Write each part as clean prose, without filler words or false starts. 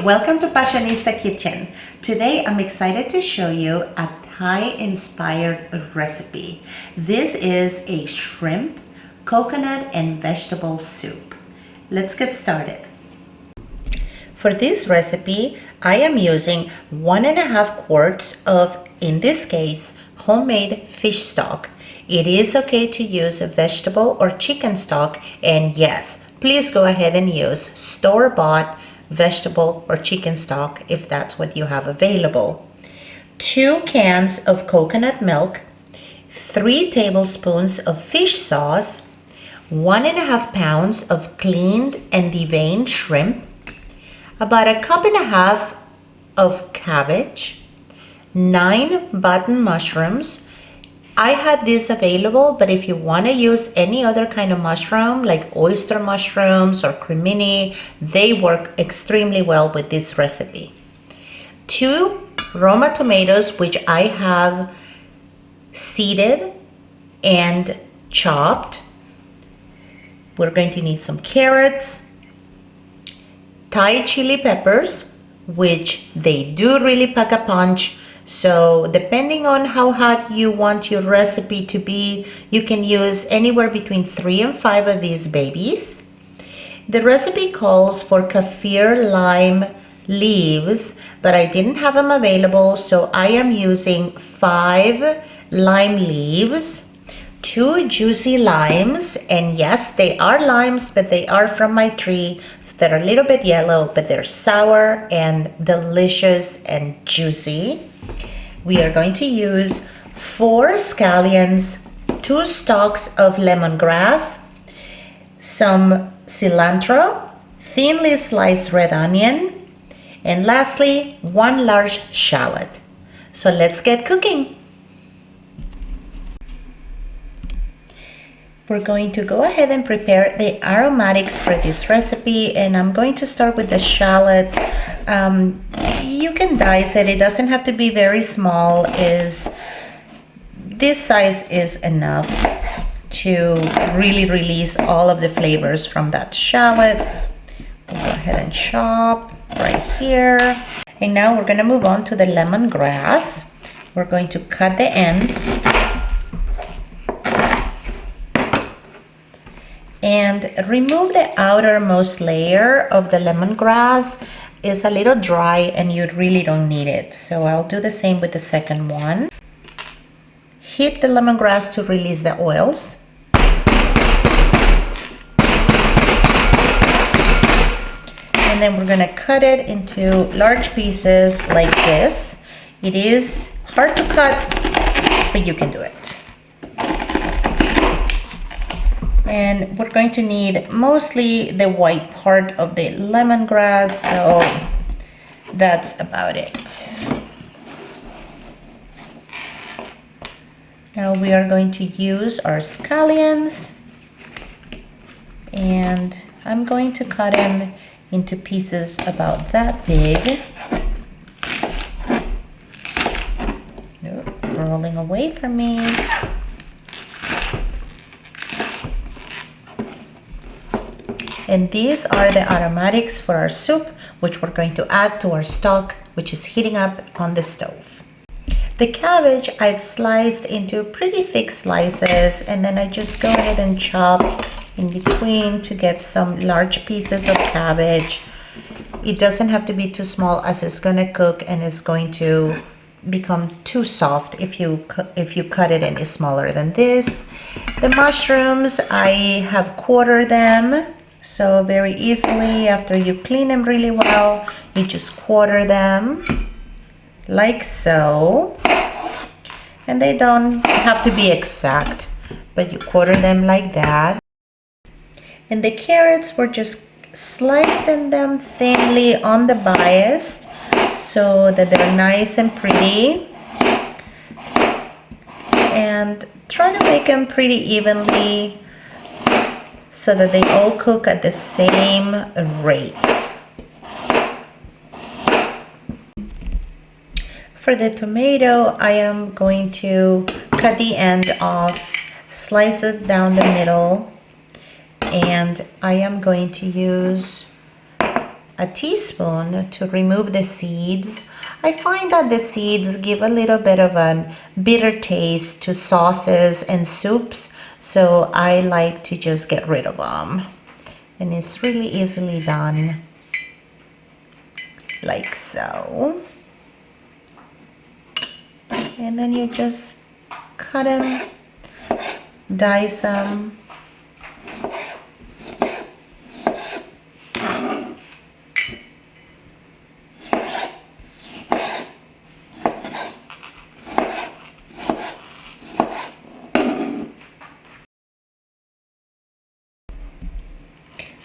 welcome to Passionista Kitchen. Today I'm excited to show you a Thai-inspired recipe. This is a shrimp, coconut, and vegetable soup. Let's get started. For this recipe, I am using 1.5 quarts of, in this case, homemade fish stock. It is okay to use a vegetable or chicken stock, and yes, please go ahead and use store-bought vegetable or chicken stock if that's what you have available. 2 cans of coconut milk, 3 tablespoons of fish sauce, 1.5 pounds of cleaned and deveined shrimp, about 1.5 cups of cabbage, 9 button mushrooms. I had this available, but if you want to use any other kind of mushroom like oyster mushrooms or cremini, they work extremely well with this recipe. 2 Roma tomatoes, which I have seeded and chopped. We're going to need some carrots, Thai chili peppers, which they do really pack a punch. So depending on how hot you want your recipe to be, you can use anywhere between 3 and 5 of these babies. The recipe calls for kaffir lime leaves, but I didn't have them available, so I am using 5 lime leaves, 2 juicy limes, and yes, they are limes, but they are from my tree, so they're a little bit yellow, but they're sour and delicious and juicy. We are going to use 4 scallions, 2 stalks of lemongrass, some cilantro, thinly sliced red onion, and lastly, 1 large shallot. So let's get cooking. We're going to go ahead and prepare the aromatics for this recipe, and I'm going to start with the shallot. You can dice it. It doesn't have to be very small. This size is enough to really release all of the flavors from that shallot. We'll go ahead and chop right here. And now we're going to move on to the lemongrass. We're going to cut the ends and remove the outermost layer of the lemongrass. Is a little dry and you really don't need it. So I'll do the same with the second one. Heat the lemongrass to release the oils. And then we're gonna cut it into large pieces like this. It is hard to cut, but you can do it. And we're going to need mostly the white part of the lemongrass, so that's about it. Now we are going to use our scallions, and I'm going to cut them into pieces about that big. Nope, rolling away from me. And these are the aromatics for our soup, which we're going to add to our stock, which is heating up on the stove. The cabbage I've sliced into pretty thick slices, and then I just go ahead and chop in between to get some large pieces of cabbage. It doesn't have to be too small, as it's going to cook and it's going to become too soft if you cut it any smaller than this. The mushrooms, I have quartered them. So very easily, after you clean them really well, you just quarter them like so. And they don't have to be exact, but you quarter them like that. And the carrots were just slicing them thinly on the bias so that they're nice and pretty. And try to make them pretty evenly so that they all cook at the same rate. For the tomato, I am going to cut the end off, slice it down the middle, and I am going to use a teaspoon to remove the seeds. I find that the seeds give a little bit of a bitter taste to sauces and soups, so I like to just get rid of them. And it's really easily done, like so. And then you just cut them, dice them.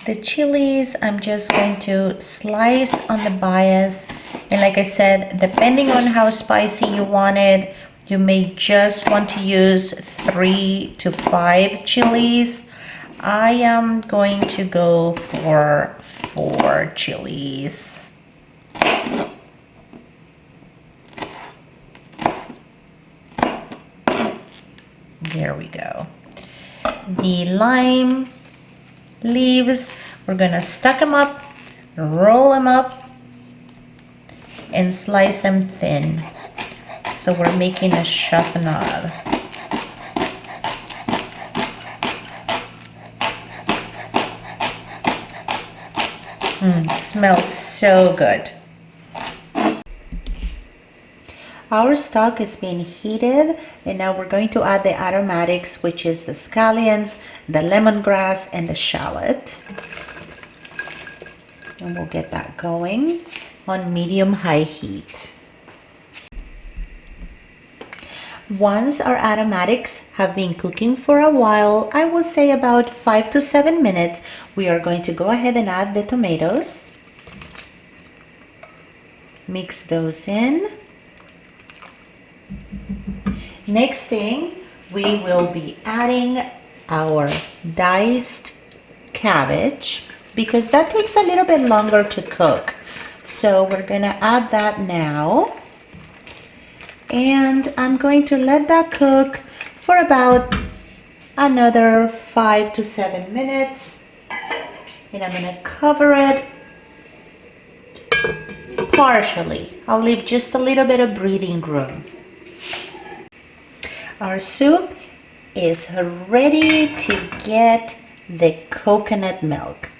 The chilies, I'm just going to slice on the bias, and like I said, depending on how spicy you want it, you may just want to use 3 to 5 chilies. I am going to go for 4 chilies. There we go. The lime leaves, we're gonna stack them up, roll them up, and slice them thin. So we're making a chiffonade. Smells so good. Our stock is being heated, and now we're going to add the aromatics, which is the scallions, the lemongrass, and the shallot. And we'll get that going on medium-high heat. Once our aromatics have been cooking for a while, I will say about 5 to 7 minutes, we are going to go ahead and add the tomatoes. Mix those in. Next thing, we will be adding our diced cabbage, because that takes a little bit longer to cook. So we're gonna add that now. And I'm going to let that cook for about another 5 to 7 minutes. And I'm gonna cover it partially. I'll leave just a little bit of breathing room. Our soup is ready to get the coconut milk.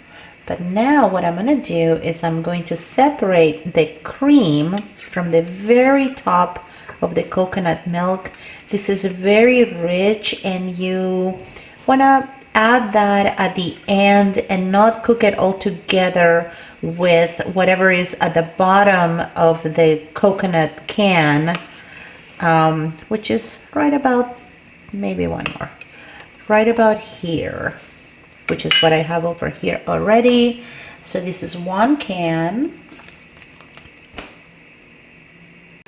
But now what I'm gonna do is I'm going to separate the cream from the very top of the coconut milk. This is very rich, and you wanna add that at the end and not cook it all together with whatever is at the bottom of the coconut can, which is right about, maybe one more, right about here, which is what I have over here already. So this is 1 can.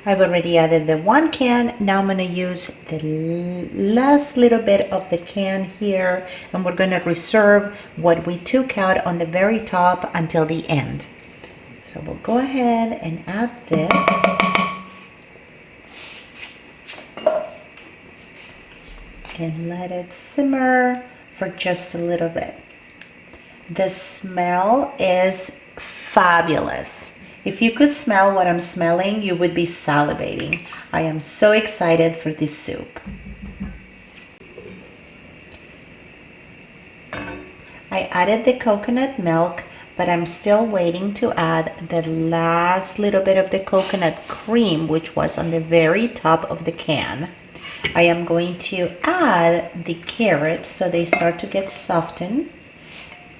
I've already added the 1 can. Now I'm gonna use the last little bit of the can here, and we're gonna reserve what we took out on the very top until the end. So we'll go ahead and add this. And let it simmer for just a little bit. The smell is fabulous. If you could smell what I'm smelling, you would be salivating. I am so excited for this soup. I added the coconut milk, but I'm still waiting to add the last little bit of the coconut cream, which was on the very top of the can. I am going to add the carrots so they start to get softened,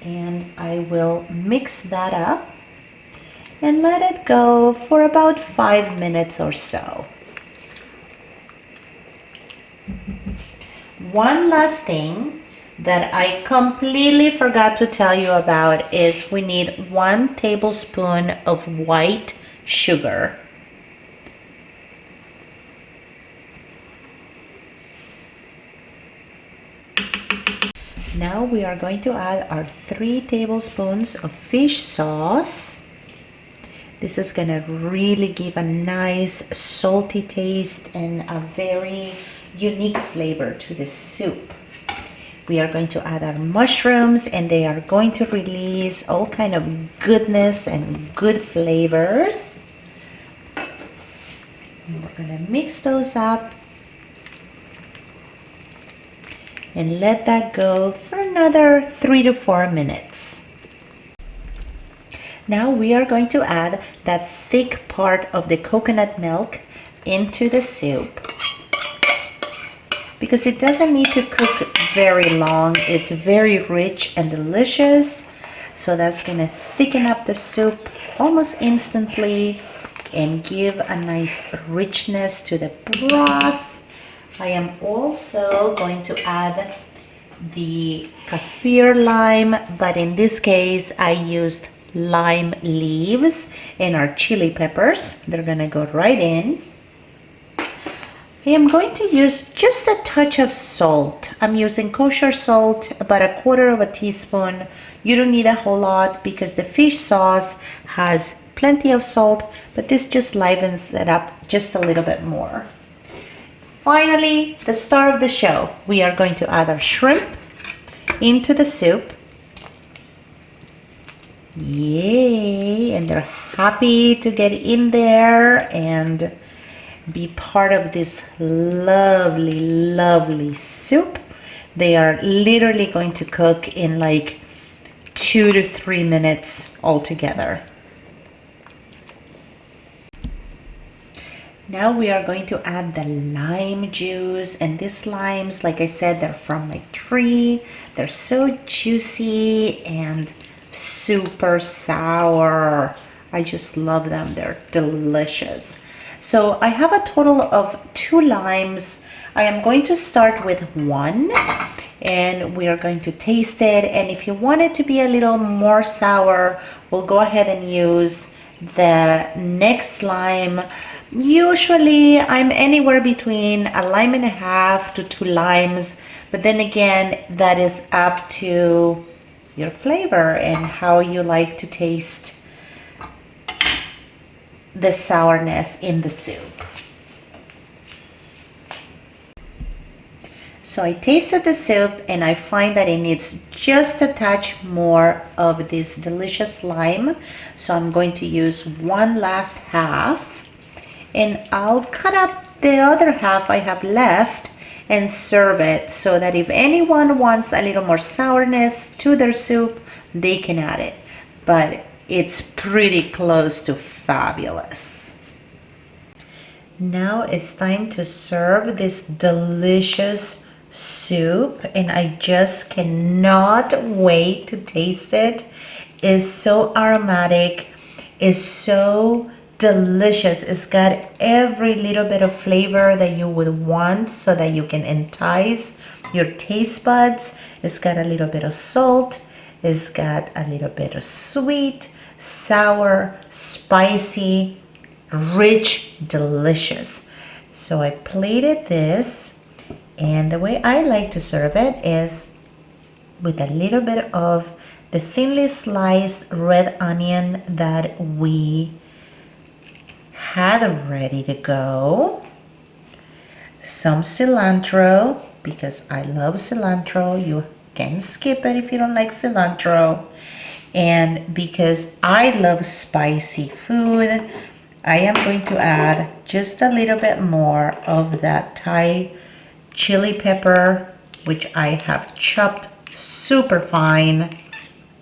and I will mix that up and let it go for about 5 minutes or so. One last thing that I completely forgot to tell you about is we need 1 tablespoon of white sugar. Now we are going to add our 3 tablespoons of fish sauce. This is gonna really give a nice salty taste and a very unique flavor to this soup. We are going to add our mushrooms, and they are going to release all kind of goodness and good flavors. And we're gonna mix those up and let that go for another 3 to 4 minutes. Now we are going to add that thick part of the coconut milk into the soup, because it doesn't need to cook very long. It's very rich and delicious. So that's gonna thicken up the soup almost instantly and give a nice richness to the broth. I am also going to add the kaffir lime, but in this case I used lime leaves and our chili peppers. They're gonna go right in. I am going to use just a touch of salt. I'm using kosher salt, about 1/4 teaspoon. You don't need a whole lot because the fish sauce has plenty of salt, but this just livens it up just a little bit more. Finally, the star of the show, we are going to add our shrimp into the soup. Yay! And they're happy to get in there and be part of this lovely, lovely soup. They are literally going to cook in like 2 to 3 minutes altogether. Now we are going to add the lime juice, and these limes, like I said, they're from my tree. They're so juicy and super sour. I just love them. They're delicious. So I have a total of 2 limes. I am going to start with 1 and we are going to taste it. And if you want it to be a little more sour, we'll go ahead and use the next lime. Usually I'm anywhere between 1.5 limes to 2 limes, but then again, that is up to your flavor and how you like to taste the sourness in the soup. So I tasted the soup and I find that it needs just a touch more of this delicious lime. So I'm going to use 1 last half, and I'll cut up the other half I have left and serve it, so that if anyone wants a little more sourness to their soup, they can add it. But it's pretty close to fabulous. Now it's time to serve this delicious soup, and I just cannot wait to taste it. It's so aromatic, it's so delicious. It's got every little bit of flavor that you would want so that you can entice your taste buds. It's got a little bit of salt, it's got a little bit of sweet, sour, spicy, rich, delicious. So I plated this, and the way I like to serve it is with a little bit of the thinly sliced red onion that we had ready to go, some cilantro, because I love cilantro. You can skip it if you don't like cilantro. And because I love spicy food, I am going to add just a little bit more of that Thai chili pepper, which I have chopped super fine,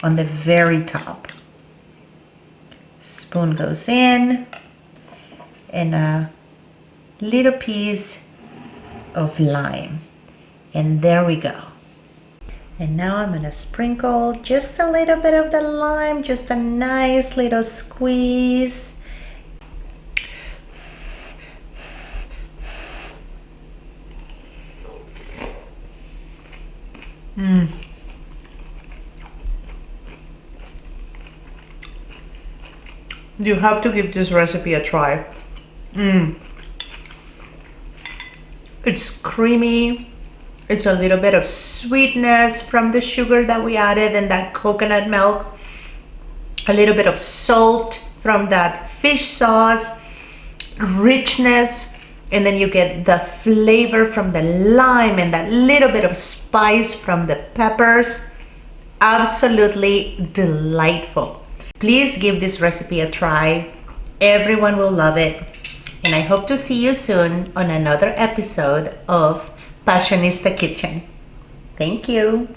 on the very top. Spoon goes in, and a little piece of lime, and there we go. And now I'm gonna sprinkle just a little bit of the lime, just a nice little squeeze. You have to give this recipe a try. It's creamy. It's a little bit of sweetness from the sugar that we added and that coconut milk. A little bit of salt from that fish sauce. Richness And then you get the flavor from the lime and that little bit of spice from the peppers. Absolutely delightful. Please give this recipe a try. Everyone will love it. And I hope to see you soon on another episode of Passionista Kitchen. Thank you.